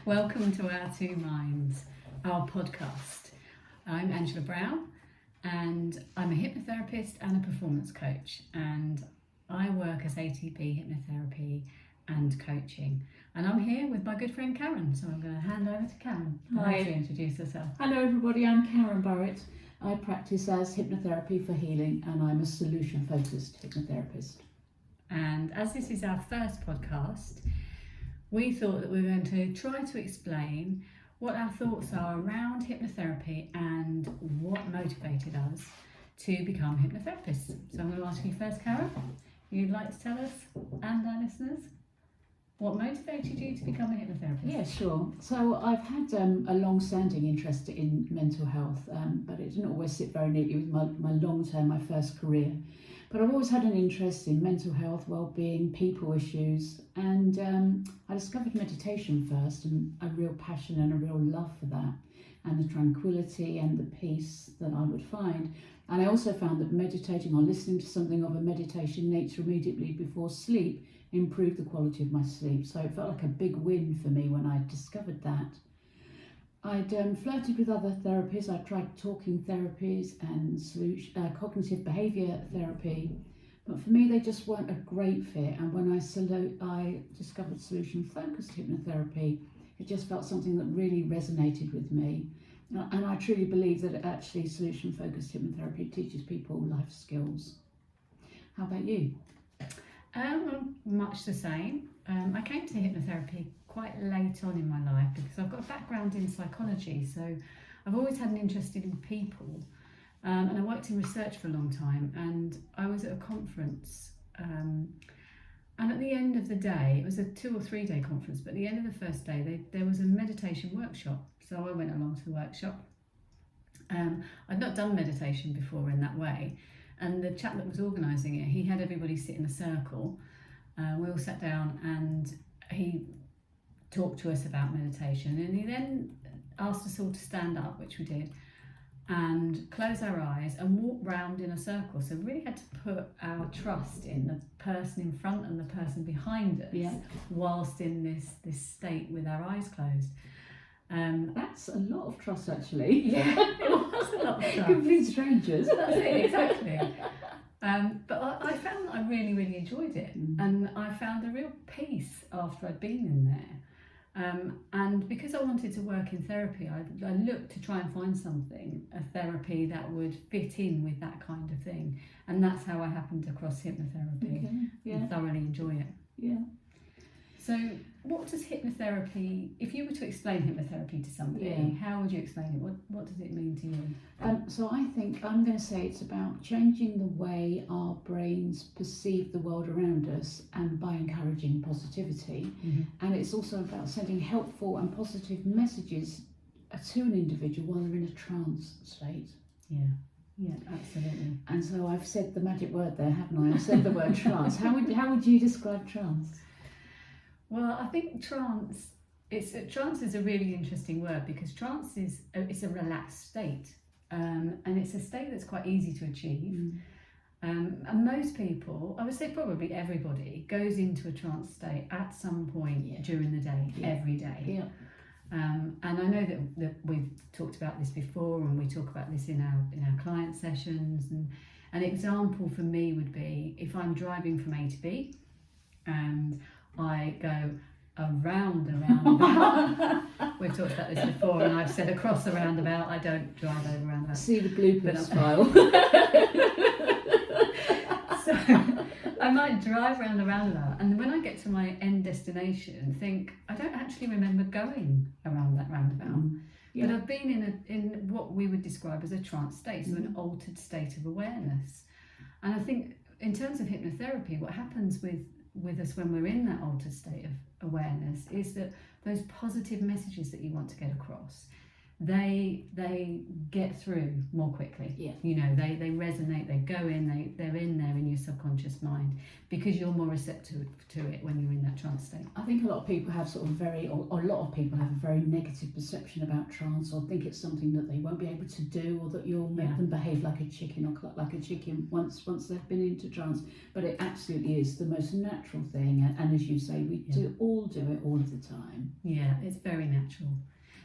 Welcome to Our Two Minds, our podcast. I'm Angela Browne and I'm a hypnotherapist and a performance coach, and I work as ATP hypnotherapy and coaching. And I'm here with my good friend Karen, so I'm going to hand over to Karen for her to introduce herself. Hello everybody, I'm Karen Burrett. I practice as hypnotherapy for healing and I'm a solution-focused hypnotherapist. And as this is our first podcast, we thought that we were going to try to explain what our thoughts are around hypnotherapy and what motivated us to become hypnotherapists. So I'm going to ask you first, Karen, you'd like to tell us and our listeners what motivated you to become a hypnotherapist? Yeah, sure. So I've had a long-standing interest in mental health, but it didn't always sit very neatly with my long-term, my first career. But I've always had an interest in mental health, well-being, people issues, and I discovered meditation first, and a real passion and a real love for that, and the tranquility and the peace that I would find. And I also found that meditating or listening to something of a meditation nature immediately before sleep improved the quality of my sleep. So it felt like a big win for me when I discovered that. I'd flirted with other therapies. I tried talking therapies and cognitive behaviour therapy, but for me they just weren't a great fit. And when I discovered solution-focused hypnotherapy, it just felt something that really resonated with me. And I truly believe that actually solution-focused hypnotherapy teaches people life skills. How about you? Much the same. I came to hypnotherapy quite late on in my life because I've got a background in psychology, so I've always had an interest in people, and I worked in research for a long time, and I was at a conference, and at the end of the day, it was a 2 or 3 day conference, but at the end of the first day there was a meditation workshop, so I went along to the workshop. I'd not done meditation before in that way, and the chap that was organising it, he had everybody sit in a circle. We all sat down and he talked to us about meditation, and he then asked us all to stand up, which we did, and close our eyes and walk round in a circle. So we really had to put our trust in the person in front and the person behind us, whilst in this state with our eyes closed. That's a lot of trust, actually. Yeah, it was a lot of trust. Complete strangers. That's it, exactly. But I found that I really, really enjoyed it, and I found a real peace after I'd been in there. And because I wanted to work in therapy, I looked to try and find something, a therapy that would fit in with that kind of thing. And that's how I happened across hypnotherapy. Okay, yeah. And thoroughly enjoy it. Yeah. So what does hypnotherapy, if you were to explain hypnotherapy to somebody, how would you explain it? What does it mean to you? So I think I'm going to say it's about changing the way our brains perceive the world around us, and by encouraging positivity. And it's also about sending helpful and positive messages to an individual while they're in a trance state. Yeah, absolutely. And so I've said the magic word there, haven't I? I've said the word trance. How would you describe trance? Well, I think trance is a really interesting word, because trance is a relaxed state, and it's a state that's quite easy to achieve. And most people, I would say probably everybody, goes into a trance state at some point during the day, every day. And I know that we've talked about this before, and we talk about this in our client sessions. And an example for me would be if I'm driving from A to B and I go around a roundabout. We've talked about this before, and I've said across a roundabout. I don't drive over roundabouts. See the bloopers file. So I might drive around the roundabout, and when I get to my end destination, think I don't actually remember going around that roundabout. But I've been in what we would describe as a trance state, so an altered state of awareness. And I think in terms of hypnotherapy, what happens with us when we're in that altered state of awareness is that those positive messages that you want to get across, they get through more quickly. Yeah. You know, they resonate, they go in, they're in there in your subconscious mind because you're more receptive to it when you're in that trance state. I think a lot of people have sort of or a lot of people have a very negative perception about trance, or think it's something that they won't be able to do, or that you'll make them behave like a chicken or cluck like a chicken once they've been into trance. But it absolutely is the most natural thing, and as you say, we do it all of the time. Yeah, it's very natural.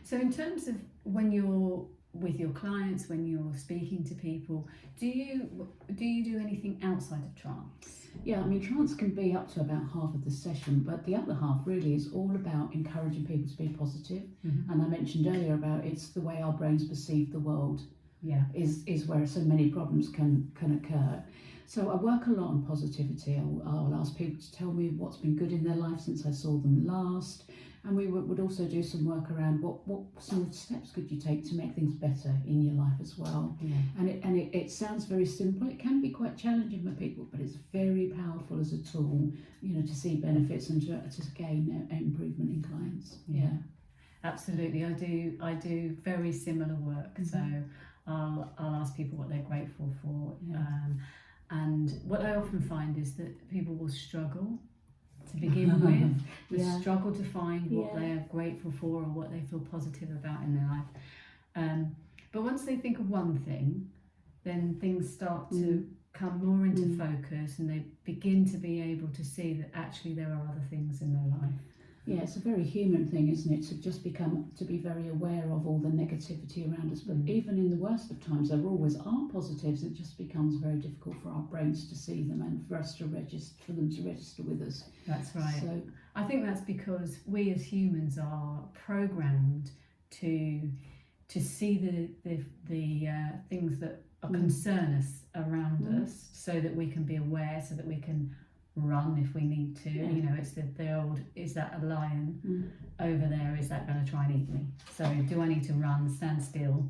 So in terms of when you're with your clients, when you're speaking to people, do you do anything outside of trance? Yeah, I mean, trance can be up to about half of the session, but the other half really is all about encouraging people to be positive. Mm-hmm. And I mentioned earlier about it's the way our brains perceive the world. Yeah, is where so many problems can occur. So I work a lot on positivity. I'll ask people to tell me what's been good in their life since I saw them last. And we would also do some work around what small steps could you take to make things better in your life as well. yeah. And it sounds very simple. It can be quite challenging for people, but it's very powerful as a tool, you know, to see benefits and to gain improvement in clients. Yeah, absolutely. I do very similar work. Mm-hmm. So I'll ask people what they're grateful for. Yeah. And what I often find is that people will struggle to begin with, struggle to find what they are grateful for or what they feel positive about in their life. But once they think of one thing, then things start to come more into focus, and they begin to be able to see that actually there are other things in their life. Yeah, it's a very human thing, isn't it, to just to be very aware of all the negativity around us. But even in the worst of times, there always are positives. It just becomes very difficult for our brains to see them and for them to register with us. That's right. So I think that's because we as humans are programmed to see the things that concern us around us, so that we can be aware, so that we can run if we need to. You know, it's the old, is that a lion over there, is that going to try and eat me? So do I need to run, stand still?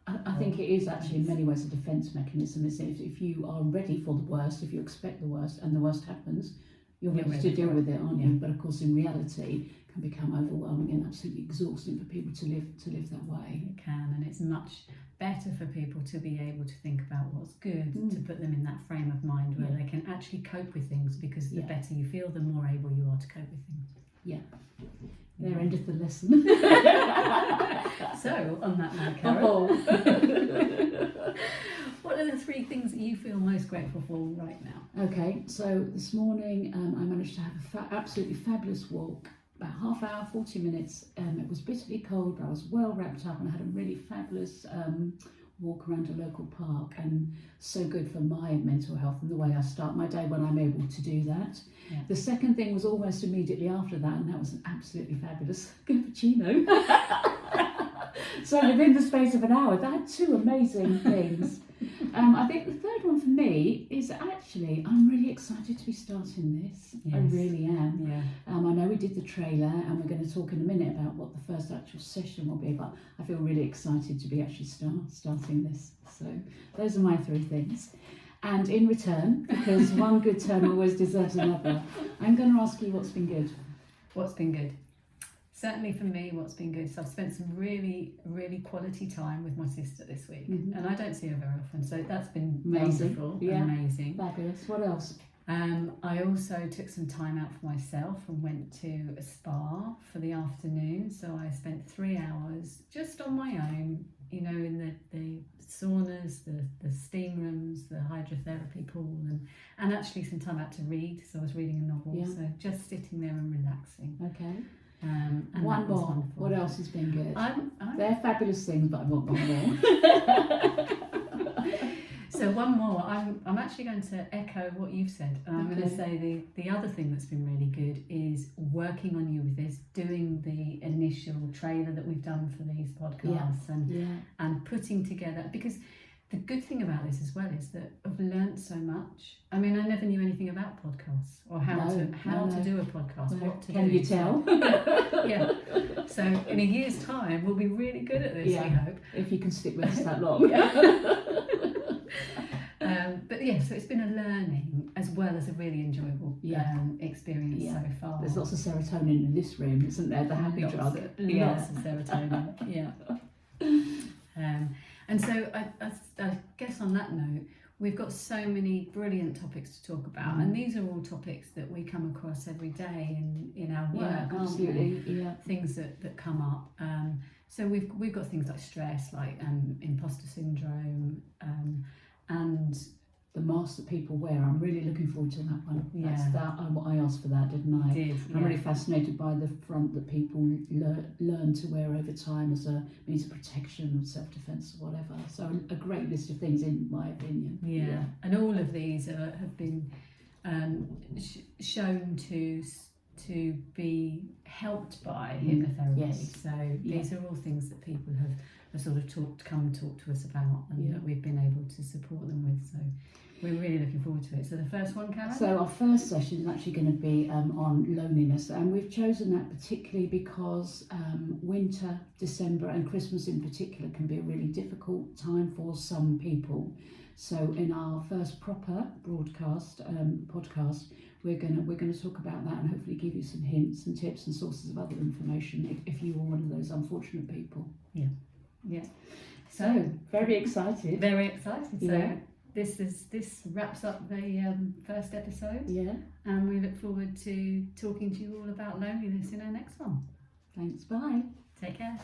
I think it is actually in many ways a defence mechanism. If you are ready for the worst, if you expect the worst and the worst happens, you're ready to deal with it, aren't you? But of course in reality it can become overwhelming and absolutely exhausting for people to live that way. It can, and it's much better for people to be able to think about what's good, to put them in that frame of mind where they can actually cope with things, because the better you feel, the more able you are to cope with things. Yeah. There ended the lesson. So, on that note, Karen, what are the 3 things that you feel most grateful for right now? Okay, so this morning I managed to have an absolutely fabulous walk, about half hour, 40 minutes. It was bitterly cold, but I was well wrapped up, and I had a really fabulous walk around a local park, and so good for my mental health and the way I start my day when I'm able to do that. Yeah. The second thing was almost immediately after that, and that was an absolutely fabulous cappuccino. So within the space of an hour, that had 2 amazing things. I think the third one for me is actually, I'm really excited to be starting this. Yes. I really am. Yeah. I know we did the trailer, and we're going to talk in a minute about what the first actual session will be, but I feel really excited to be actually starting this. So those are my 3 things. And in return, because one good turn always deserves another, I'm going to ask you what's been good. What's been good? Certainly for me, what's been good is I've spent some really, really quality time with my sister this week, and I don't see her very often, so that's been wonderful, amazing. Fabulous. What else? I also took some time out for myself and went to a spa for the afternoon, so I spent 3 hours just on my own, you know, in the saunas, the steam rooms, the hydrotherapy pool, and actually some time out to read, so I was reading a novel, so just sitting there and relaxing. Okay. And one more. What else has been good? They're fabulous things, but I want one more. So one more. I'm actually going to echo what you've said. And I'm going to say the other thing that's been really good is working on you with this, doing the initial trailer that we've done for these podcasts, and putting together, because the good thing about this as well is that I've learnt so much. I mean, I never knew anything about podcasts or how to do a podcast. What to Can do. you tell? Yeah. So in a year's time, we'll be really good at this. We hope, if you can stick with us that long. But yeah, so it's been a learning as well as a really enjoyable experience so far. There's lots of serotonin in this room, isn't there? The happy drug. Lots of serotonin. Yeah. And so I guess on that note, we've got so many brilliant topics to talk about, and these are all topics that we come across every day in our work. Yeah, absolutely. Yeah. Things that come up. So we've got things like stress, like imposter syndrome, and The mask that people wear. I'm really looking forward to that one. Yeah. That's that. I asked for that, didn't I? did, I'm really fascinated by the front that people learn to wear over time as a means of protection or self-defense or whatever. So a great list of things, in my opinion. Yeah, and all of these have been shown to be helped by hypnotherapy. Yes. So these are all things that people have sort of come talk to us about, and that we've been able to support them with. So we're really looking forward to it. So the first one, Karen? So our first session is actually going to be on loneliness, and we've chosen that particularly because winter, December and Christmas in particular can be a really difficult time for some people. So in our first proper podcast, we're going to talk about that and hopefully give you some hints and tips and sources of other information if you were one of those unfortunate people. Yeah. So very excited. Very excited. Yeah. So this wraps up the first episode. Yeah. And we look forward to talking to you all about loneliness in our next one. Thanks. Bye. Take care.